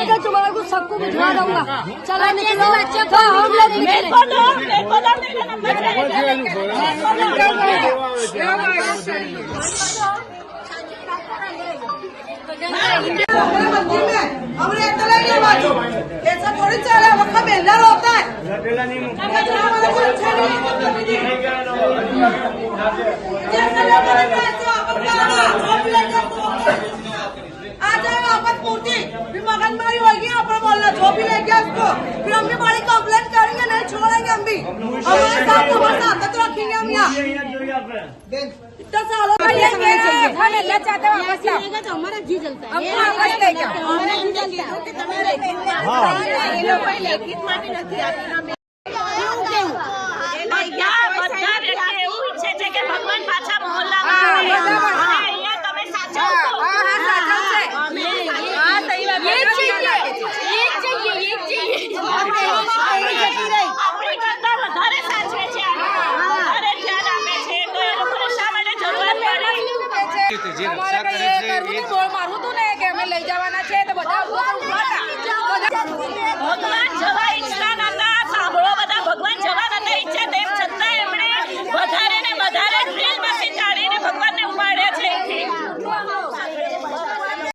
जगह तुम्हारे को सबको भिजवा दूंगा। चलो निकलो बच्चों को, हम लोग मेरे को दो मेरा नंबर हमने ऐसा थोड़ी चला वक्त बेलदार होता है। आ जाए वापस पूर्ति फिर मगनमारी होगी। अपना बोलना जो भी लेके उसको फिर हम भी बड़ी कंप्लेंट करेंगे, नहीं छोड़ेंगे हम भी। हमारे साथ तो रखेंगे हम यहाँ इतना सालों का ले चाहते हैं वापस लाओ। तो हमारा जी जलता है, हमको वापस ले जाओ। हमारा जी जलता है कि तुम्हारे ये लोग पहले कित माटी નથી આપી અમે ભગવાન પાછા મોહલ્લામાં અહીંયા તમે સાચો છો। આપણી કરતા વધારે સાચવે છે, વધારે ધ્યાન આપે છે, તો એ લોકોને શા માટે જરૂરત પડે? જે રક્ષા કરે છે એ